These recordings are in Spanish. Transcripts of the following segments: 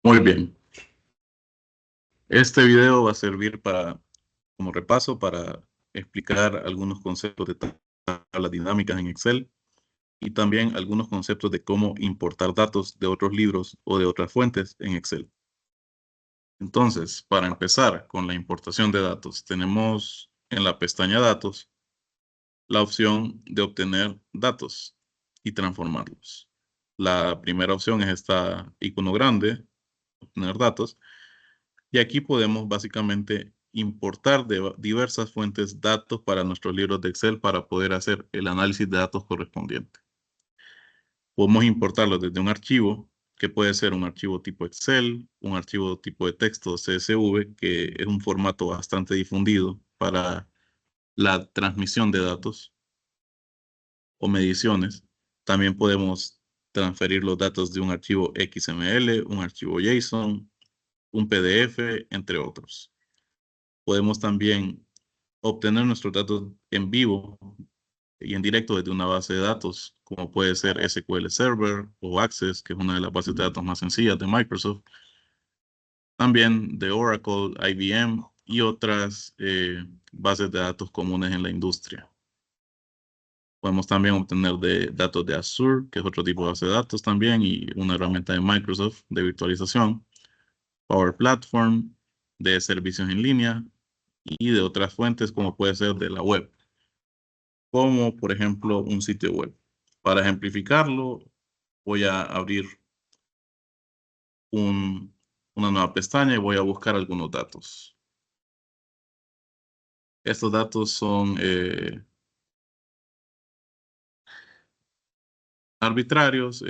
Muy bien. Este video va a servir como repaso para explicar algunos conceptos de tablas dinámicas en Excel y también algunos conceptos de cómo importar datos de otros libros o de otras fuentes en Excel. Entonces, para empezar con la importación de datos, tenemos en la pestaña Datos la opción de obtener datos y transformarlos. La primera opción es esta icono grande, obtener datos. Y aquí podemos básicamente importar de diversas fuentes datos para nuestros libros de Excel para poder hacer el análisis de datos correspondiente. Podemos importarlos desde un archivo, que puede ser un archivo tipo Excel, un archivo tipo de texto CSV, que es un formato bastante difundido para la transmisión de datos o mediciones. También podemos transferir los datos de un archivo XML, un archivo JSON, un PDF, entre otros. Podemos también obtener nuestros datos en vivo y en directo desde una base de datos, como puede ser SQL Server o Access, que es una de las bases de datos más sencillas de Microsoft. También de Oracle, IBM y otras bases de datos comunes en la industria. Podemos también obtener datos de Azure, que es otro tipo de base de datos también, y una herramienta de Microsoft de virtualización, Power Platform, de servicios en línea y de otras fuentes como puede ser de la web, como por ejemplo un sitio web. Para ejemplificarlo, voy a abrir una nueva pestaña y voy a buscar algunos datos. Estos datos son arbitrarios,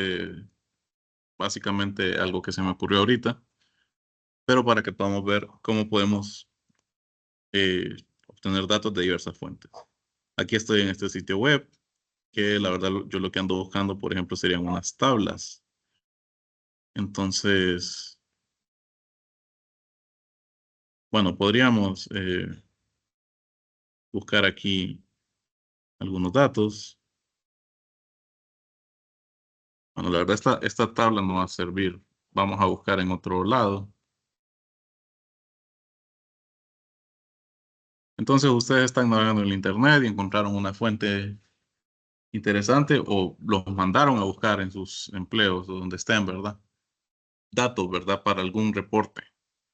básicamente algo que se me ocurrió ahorita, pero para que podamos ver cómo podemos obtener datos de diversas fuentes. Aquí estoy en este sitio web, que la verdad yo lo que ando buscando, por ejemplo, serían unas tablas. Entonces, bueno, podríamos buscar aquí algunos datos. Bueno, la verdad esta tabla no va a servir. Vamos a buscar en otro lado. Entonces ustedes están navegando en el internet y encontraron una fuente interesante o los mandaron a buscar en sus empleos o donde estén, ¿verdad? Datos, ¿verdad? Para algún reporte.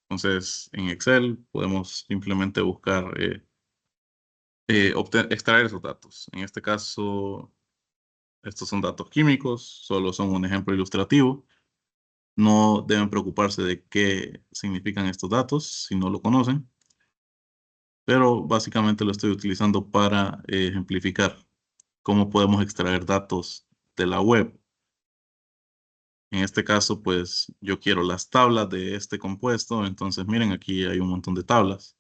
Entonces en Excel podemos simplemente buscar, extraer esos datos. En este caso, estos son datos químicos, solo son un ejemplo ilustrativo. No deben preocuparse de qué significan estos datos si no lo conocen, pero básicamente lo estoy utilizando para ejemplificar cómo podemos extraer datos de la web. En este caso, pues yo quiero las tablas de este compuesto, entonces miren, aquí hay un montón de tablas.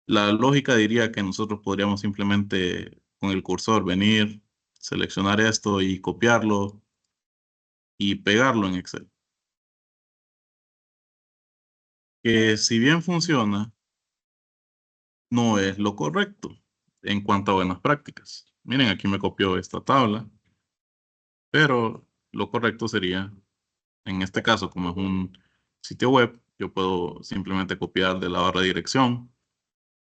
La lógica diría que nosotros podríamos simplemente con el cursor venir, seleccionar esto y copiarlo y pegarlo en Excel. Que si bien funciona, no es lo correcto en cuanto a buenas prácticas. Miren, aquí me copió esta tabla, pero lo correcto sería, en este caso, como es un sitio web, yo puedo simplemente copiar de la barra de dirección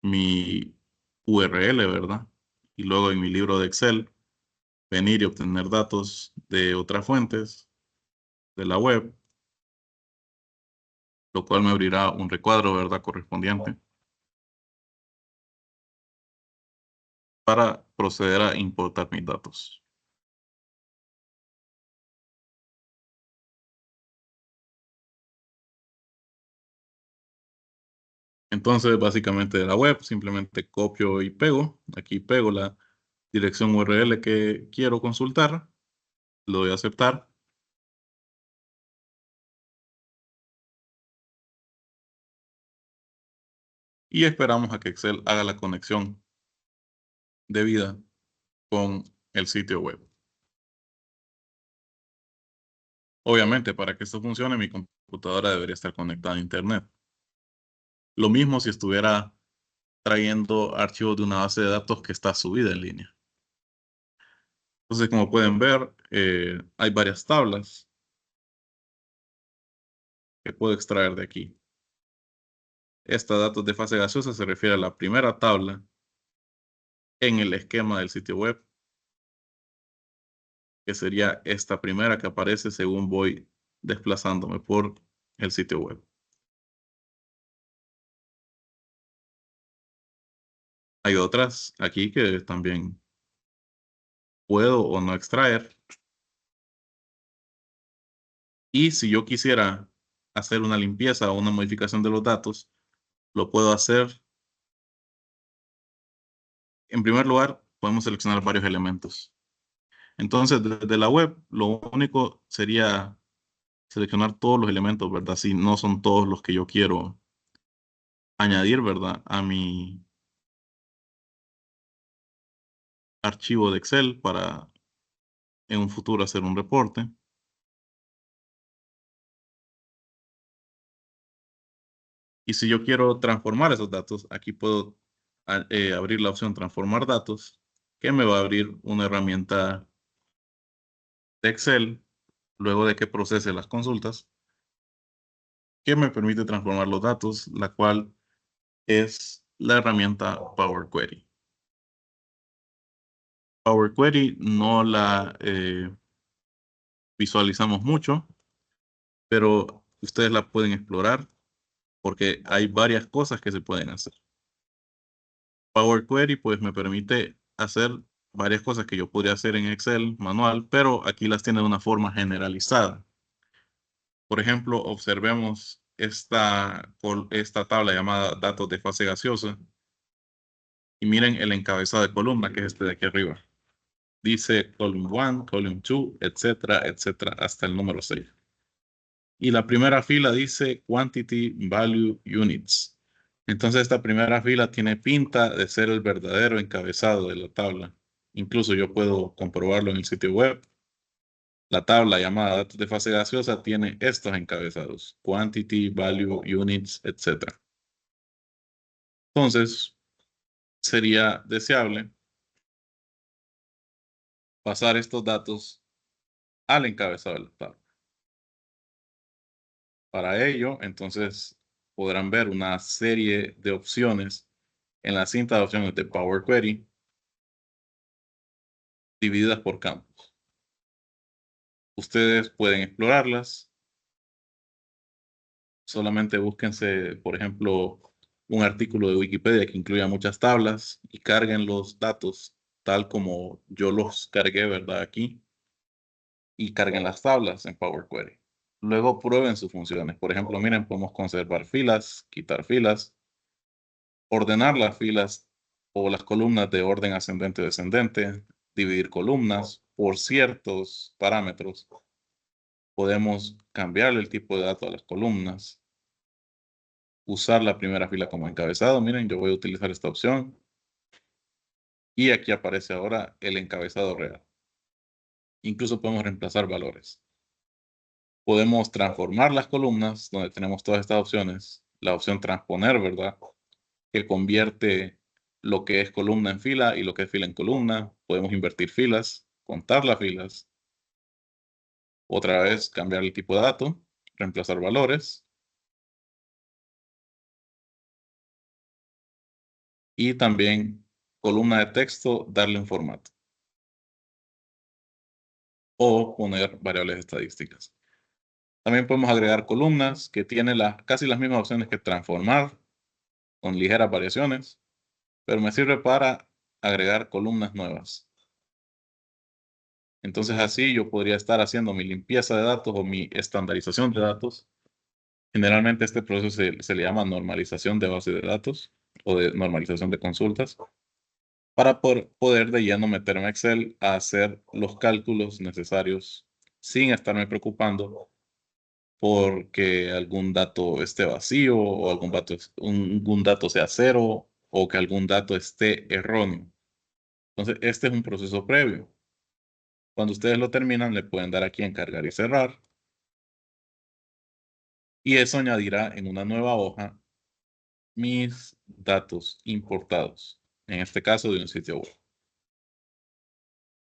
mi URL, ¿verdad? Y luego en mi libro de Excel, venir y obtener datos de otras fuentes de la web, lo cual me abrirá un recuadro, ¿verdad? Correspondiente para proceder a importar mis datos. Entonces, básicamente de la web, simplemente copio y pego. Aquí pego la dirección URL que quiero consultar, lo doy a aceptar y esperamos a que Excel haga la conexión debida con el sitio web. Obviamente, para que esto funcione, mi computadora debería estar conectada a Internet. Lo mismo si estuviera trayendo archivos de una base de datos que está subida en línea. Entonces, como pueden ver, hay varias tablas. que puedo extraer de aquí. Esta datos de fase gaseosa se refiere a la primera tabla en el esquema del sitio web, que sería esta primera que aparece según voy desplazándome por el sitio web. Hay otras aquí que también puedo o no extraer. Y si yo quisiera hacer una limpieza o una modificación de los datos, lo puedo hacer. En primer lugar, podemos seleccionar varios elementos. Entonces, desde la web, lo único sería seleccionar todos los elementos, ¿verdad? Si no son todos los que yo quiero añadir, ¿verdad? A mi archivo de Excel para en un futuro hacer un reporte. Y si yo quiero transformar esos datos, aquí puedo abrir la opción transformar datos, que me va a abrir una herramienta de Excel, luego de que procese las consultas, que me permite transformar los datos, la cual es la herramienta Power Query. Power Query no la visualizamos mucho, pero ustedes la pueden explorar porque hay varias cosas que se pueden hacer. Power Query pues me permite hacer varias cosas que yo podría hacer en Excel manual, pero aquí las tiene de una forma generalizada. Por ejemplo, observemos esta tabla llamada datos de fase gaseosa y miren el encabezado de columna, que es este de aquí arriba. Dice column 1, column 2, etcétera, etcétera, hasta el número 6. Y la primera fila dice Quantity Value Units. Entonces esta primera fila tiene pinta de ser el verdadero encabezado de la tabla. Incluso yo puedo comprobarlo en el sitio web. La tabla llamada datos de fase gaseosa tiene estos encabezados: Quantity, Value, Units, etc. Entonces sería deseable pasar estos datos al encabezado de la tabla. Para ello, entonces, podrán ver una serie de opciones en la cinta de opciones de Power Query divididas por campos. Ustedes pueden explorarlas. Solamente búsquense, por ejemplo, un artículo de Wikipedia que incluya muchas tablas y carguen los datos tal como yo los cargué, ¿verdad? Aquí. Y carguen las tablas en Power Query. Luego prueben sus funciones. Por ejemplo, miren, podemos conservar filas, quitar filas, ordenar las filas o las columnas de orden ascendente o descendente, dividir columnas por ciertos parámetros. Podemos cambiarle el tipo de datos a las columnas, usar la primera fila como encabezado. Miren, yo voy a utilizar esta opción y aquí aparece ahora el encabezado real. Incluso podemos reemplazar valores. Podemos transformar las columnas donde tenemos todas estas opciones. La opción transponer, ¿verdad? Que convierte lo que es columna en fila y lo que es fila en columna. Podemos invertir filas, contar las filas. Otra vez cambiar el tipo de dato, reemplazar valores. Y también columna de texto, darle un formato. O poner variables estadísticas. También podemos agregar columnas que tienen casi las mismas opciones que transformar, con ligeras variaciones, pero me sirve para agregar columnas nuevas. Entonces así yo podría estar haciendo mi limpieza de datos o mi estandarización de datos. Generalmente este proceso se le llama normalización de base de datos o de normalización de consultas para poder de lleno meterme a Excel a hacer los cálculos necesarios sin estarme preocupando porque algún dato esté vacío o algún dato sea cero o que algún dato esté erróneo. Entonces, este es un proceso previo. Cuando ustedes lo terminan, le pueden dar aquí en cargar y cerrar. Y eso añadirá en una nueva hoja mis datos importados, en este caso de un sitio web.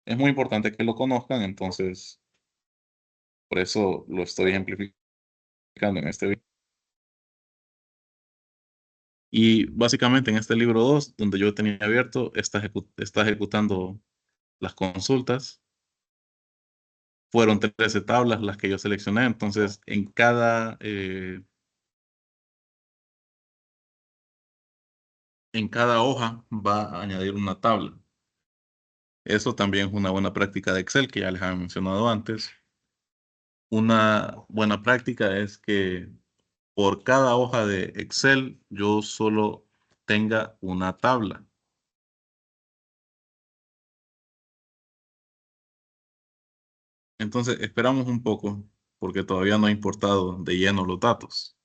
Es muy importante que lo conozcan, entonces por eso lo estoy ejemplificando explicando en este video. Y básicamente en este libro 2 donde yo tenía abierto, está ejecutando las consultas. Fueron 13 tablas las que yo seleccioné, entonces en cada hoja va a añadir una tabla. Eso también es una buena práctica de Excel que ya les había mencionado antes. Una buena práctica es que por cada hoja de Excel yo solo tenga una tabla. Entonces esperamos un poco porque todavía no ha importado de lleno los datos.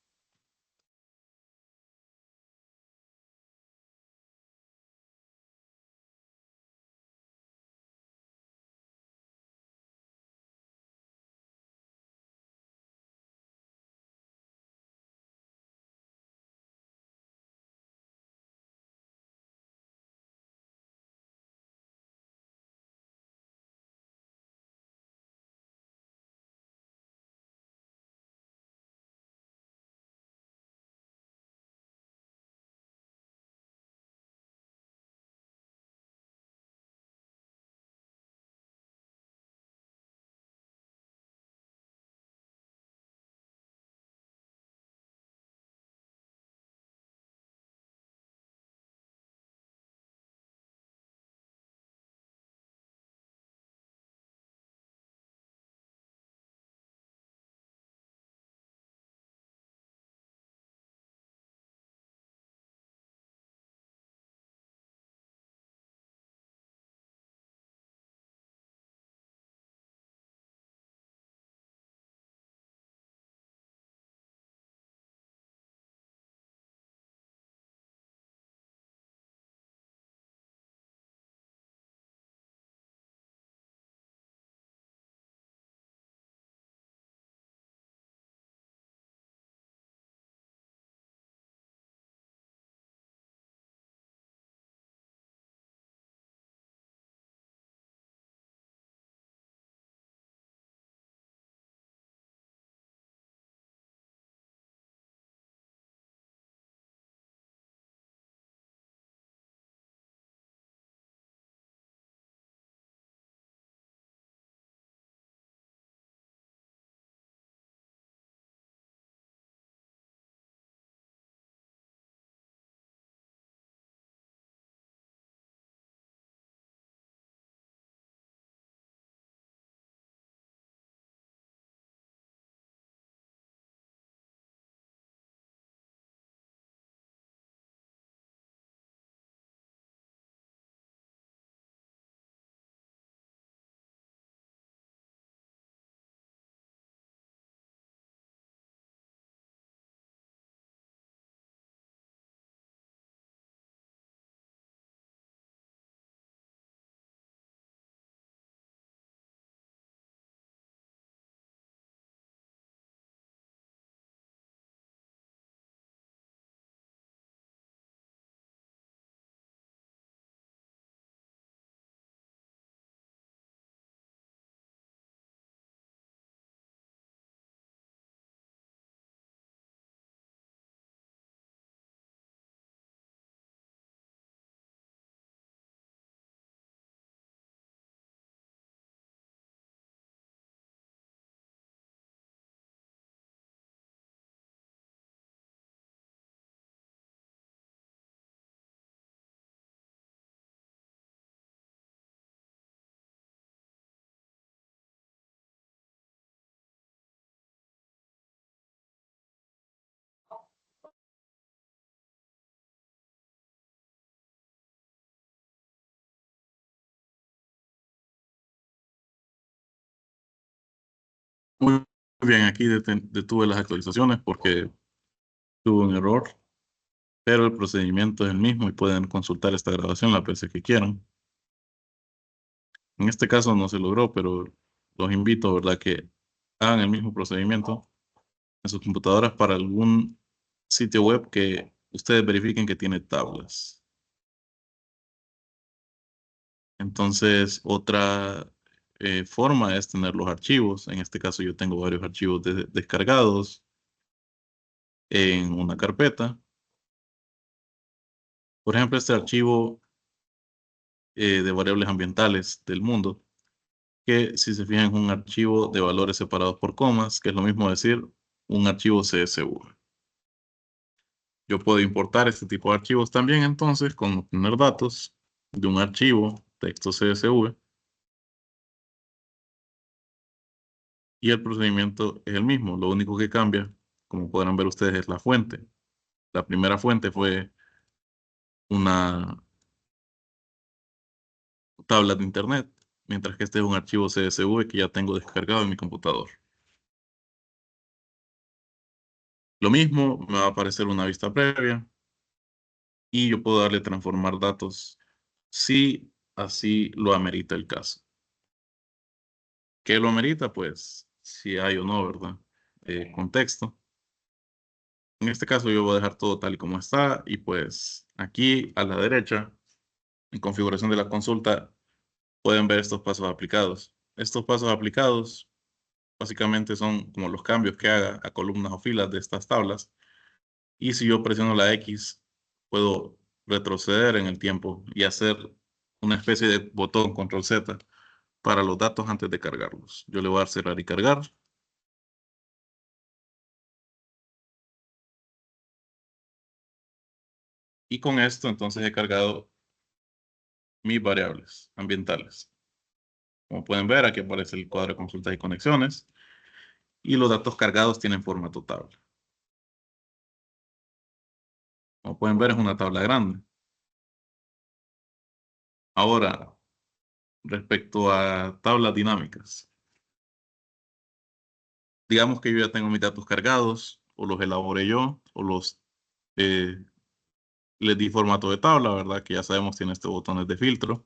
Muy bien, aquí detuve las actualizaciones porque tuve un error, pero el procedimiento es el mismo y pueden consultar esta grabación las veces que quieran. En este caso no se logró, pero los invito, ¿verdad?, que hagan el mismo procedimiento en sus computadoras para algún sitio web que ustedes verifiquen que tiene tablas. Entonces, otra forma es tener los archivos. En este caso, yo tengo varios archivos descargados. en una carpeta. Por ejemplo, este archivo de variables ambientales del mundo, que si se fijan es un archivo de valores separados por comas, que es lo mismo decir un archivo CSV. Yo puedo importar este tipo de archivos también entonces con obtener datos de un archivo texto CSV, y el procedimiento es el mismo. Lo único que cambia, como podrán ver ustedes, es la fuente. La primera fuente fue una tabla de internet, mientras que este es un archivo CSV que ya tengo descargado en mi computador. Lo mismo, me va a aparecer una vista previa y yo puedo darle transformar datos si así lo amerita el caso. ¿Qué lo amerita? Pues si hay o no, ¿verdad? Contexto. En este caso yo voy a dejar todo tal y como está, y pues aquí a la derecha, en configuración de la consulta, pueden ver estos pasos aplicados. Estos pasos aplicados básicamente son como los cambios que haga a columnas o filas de estas tablas. Y si yo presiono la X, puedo retroceder en el tiempo y hacer una especie de botón control Z para los datos antes de cargarlos. Yo le voy a dar cerrar y cargar. Y con esto entonces he cargado mis variables ambientales. Como pueden ver, aquí aparece el cuadro de consultas y conexiones. Y los datos cargados tienen formato tabla. Como pueden ver, es una tabla grande. Ahora, respecto a tablas dinámicas. Digamos que yo ya tengo mis datos cargados, o los elaboré yo, o eh, les di formato de tabla, ¿verdad? Que ya sabemos tiene estos botones de filtro.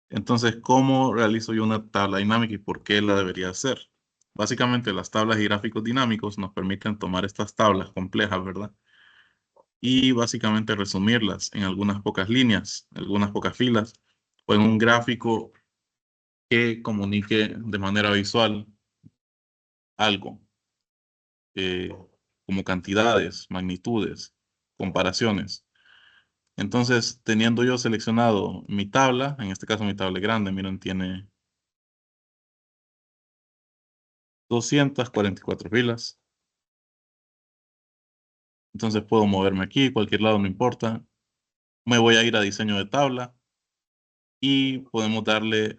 Entonces, ¿cómo realizo yo una tabla dinámica y por qué la debería hacer? Básicamente, las tablas y gráficos dinámicos nos permiten tomar estas tablas complejas, ¿verdad? Y básicamente resumirlas en algunas pocas líneas, algunas pocas filas, o en un gráfico que comunique de manera visual algo, eh, como cantidades, magnitudes, comparaciones. Entonces, teniendo yo seleccionado mi tabla, en este caso mi tabla grande, miren, tiene 244 filas. Entonces puedo moverme aquí, cualquier lado no importa. Me voy a ir a diseño de tabla y podemos darle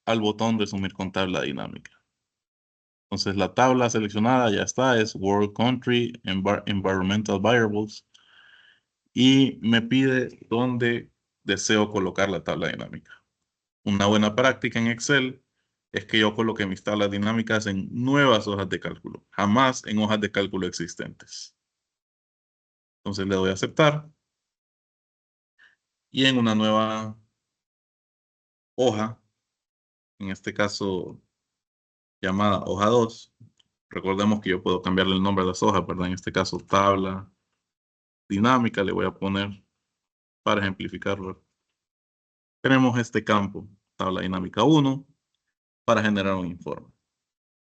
al botón resumir con tabla dinámica. Entonces la tabla seleccionada ya está, es World Country Environmental Variables, y me pide dónde deseo colocar la tabla dinámica. Una buena práctica en Excel es que yo coloque mis tablas dinámicas en nuevas hojas de cálculo, jamás en hojas de cálculo existentes. Entonces le doy a aceptar, y en una nueva hoja, en este caso llamada hoja 2, recordemos que yo puedo cambiarle el nombre a las hojas, ¿verdad? En este caso tabla dinámica le voy a poner para ejemplificarlo. Tenemos este campo, tabla dinámica 1, para generar un informe.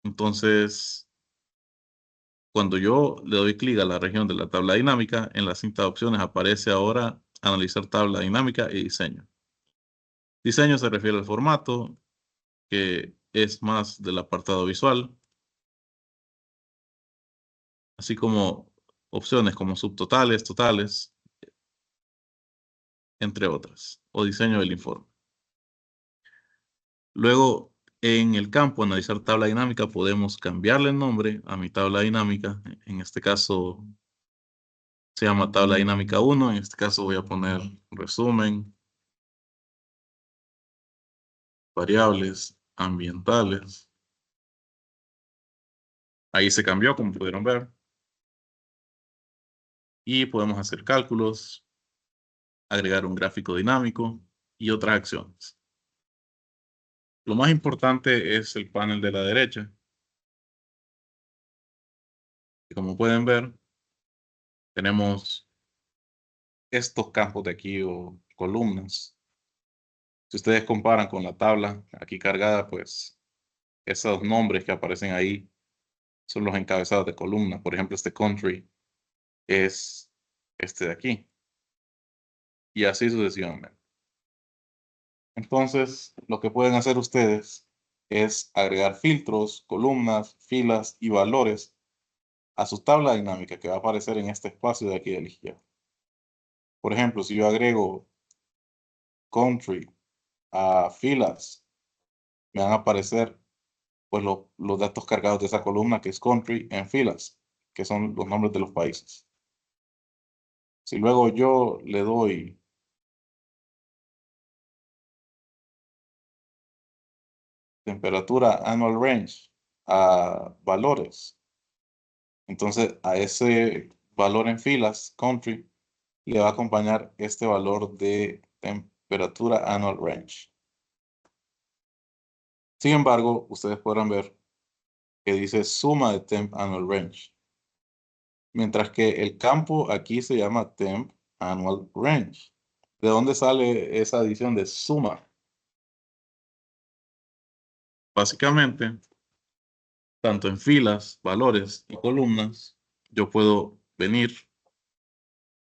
Entonces, cuando yo le doy clic a la región de la tabla dinámica, en la cinta de opciones aparece ahora analizar tabla dinámica y diseño. Diseño se refiere al formato, que es más del apartado visual, así como opciones como subtotales, totales, entre otras, o diseño del informe. Luego, en el campo analizar tabla dinámica, podemos cambiarle el nombre a mi tabla dinámica. En este caso se llama tabla dinámica 1. En este caso voy a poner resumen, variables ambientales. Ahí se cambió, como pudieron ver. Y podemos hacer cálculos, agregar un gráfico dinámico y otras acciones. Lo más importante es el panel de la derecha. Y como pueden ver, tenemos estos campos de aquí o columnas. Si ustedes comparan con la tabla aquí cargada, pues esos nombres que aparecen ahí son los encabezados de columna. Por ejemplo, este country es este de aquí. Y así sucesivamente. Entonces, lo que pueden hacer ustedes es agregar filtros, columnas, filas y valores a su tabla dinámica que va a aparecer en este espacio de aquí de la izquierda. Por ejemplo, si yo agrego country a filas, me van a aparecer pues los datos cargados de esa columna que es country en filas, que son los nombres de los países. Si luego yo le doy temperatura annual range a valores, entonces a ese valor en filas, country, le va a acompañar este valor de temperatura annual range. Sin embargo, ustedes podrán ver que dice suma de temp annual range, mientras que el campo aquí se llama temp annual range. ¿De dónde sale esa adición de suma? Básicamente, tanto en filas, valores y columnas, yo puedo venir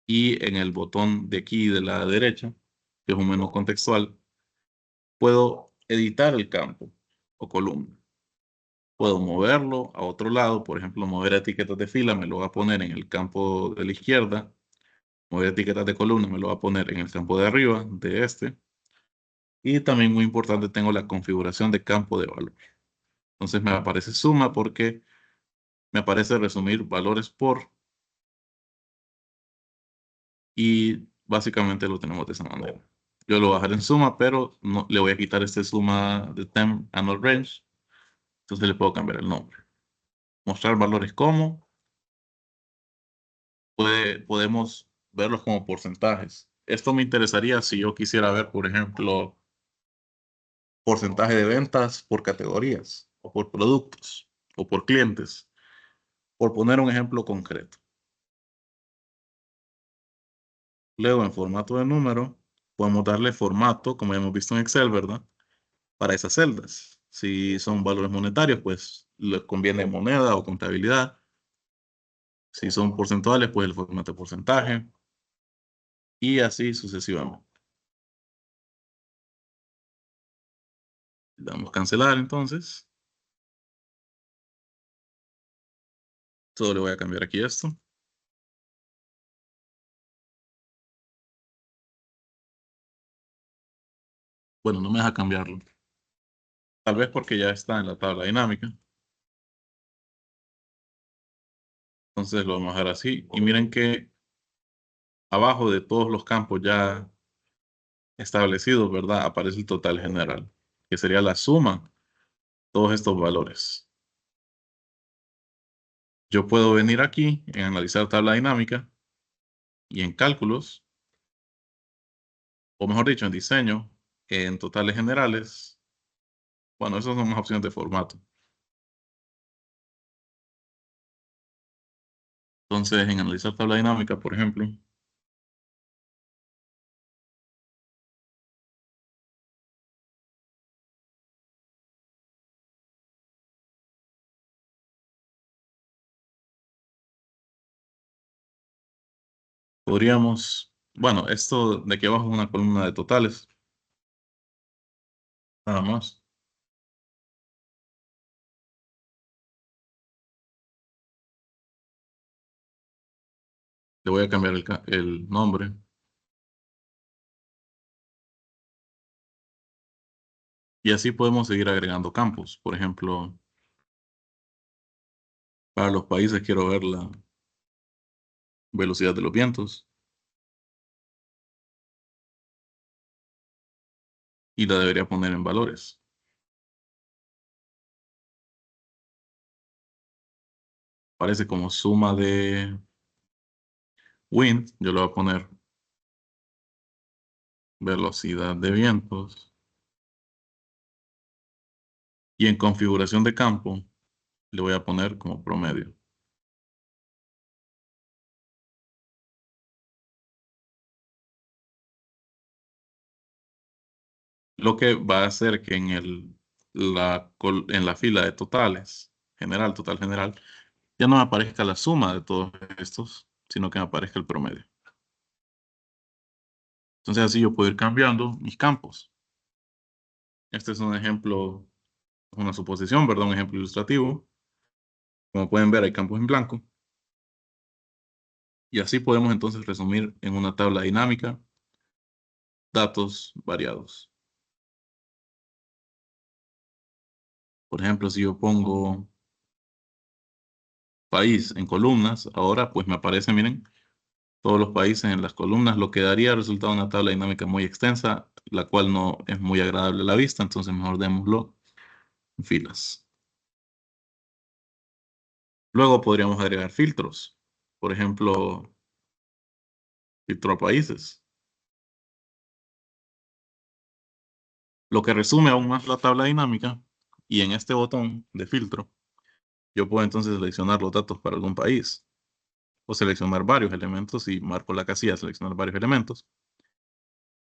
y en el botón de aquí de la derecha, que es un menú contextual, puedo editar el campo o columna. Puedo moverlo a otro lado, por ejemplo, mover etiquetas de fila, me lo va a poner en el campo de la izquierda, mover etiquetas de columna, me lo va a poner en el campo de arriba, de este, y también muy importante, tengo la configuración de campo de valor. Entonces me aparece suma porque me aparece resumir valores por, y básicamente lo tenemos de esa manera. Yo lo voy a dejar en suma, pero no, le voy a quitar este suma de temp annual range, entonces le puedo cambiar el nombre. Mostrar valores como, podemos verlos como porcentajes. Esto me interesaría si yo quisiera ver, por ejemplo, porcentaje de ventas por categorías, o por productos, o por clientes, por poner un ejemplo concreto. Luego, en formato de número, podemos darle formato, como ya hemos visto en Excel, ¿verdad? Para esas celdas. Si son valores monetarios, pues les conviene moneda o contabilidad. Si son porcentuales, pues el formato de porcentaje. Y así sucesivamente. Le damos cancelar entonces. Solo le voy a cambiar aquí esto. Bueno, no me deja cambiarlo. Tal vez porque ya está en la tabla dinámica. Entonces lo vamos a dejar así. Y miren que abajo de todos los campos ya establecidos, ¿verdad? Aparece el total general, que sería la suma de todos estos valores. Yo puedo venir aquí en analizar tabla dinámica y en cálculos, o mejor dicho, en diseño, en totales generales. Bueno, esas son las opciones de formato. Entonces, en analizar tabla dinámica, por ejemplo, podríamos, bueno, esto de aquí abajo es una columna de totales, nada más. Le voy a cambiar el nombre. Y así podemos seguir agregando campos. Por ejemplo, para los países quiero ver la velocidad de los vientos y la debería poner en valores. Parece como suma de wind. Yo le voy a poner velocidad de vientos. Y en configuración de campo le voy a poner como promedio. Lo que va a hacer que en la fila de totales, general, total general, ya no me aparezca la suma de todos estos, sino que me aparezca el promedio. Entonces así yo puedo ir cambiando mis campos. Este es un ejemplo, una suposición, ¿verdad? Un ejemplo ilustrativo. Como pueden ver, hay campos en blanco. Y así podemos entonces resumir en una tabla dinámica datos variados. Por ejemplo, si yo pongo país en columnas, ahora pues me aparece, miren, todos los países en las columnas, lo que daría resultado una tabla dinámica muy extensa, la cual no es muy agradable a la vista, entonces mejor démoslo en filas. Luego podríamos agregar filtros. Por ejemplo, filtro a países. Lo que resume aún más la tabla dinámica. Y en este botón de filtro, yo puedo entonces seleccionar los datos para algún país. O seleccionar varios elementos y marco la casilla, seleccionar varios elementos.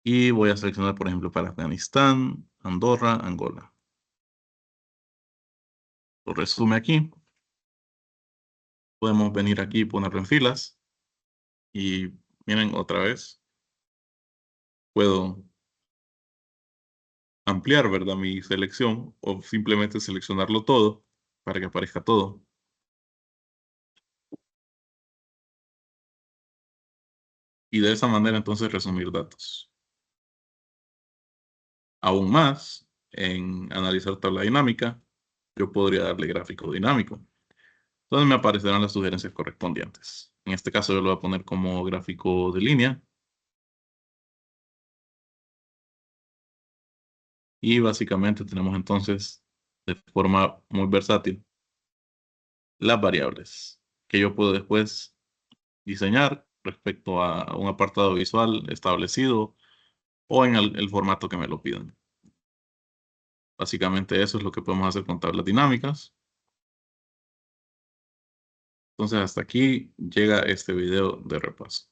Y voy a seleccionar, por ejemplo, para Afganistán, Andorra, Angola. Lo resume aquí. Podemos venir aquí y ponerlo en filas. Y miren otra vez. Puedo ampliar, ¿verdad? Mi selección o simplemente seleccionarlo todo para que aparezca todo. Y de esa manera entonces resumir datos. Aún más, en analizar tabla dinámica, yo podría darle gráfico dinámico. Entonces me aparecerán las sugerencias correspondientes. En este caso yo lo voy a poner como gráfico de línea. Y básicamente tenemos entonces de forma muy versátil las variables que yo puedo después diseñar respecto a un apartado visual establecido o en el formato que me lo pidan. Básicamente eso es lo que podemos hacer con tablas dinámicas. Entonces hasta aquí llega este video de repaso.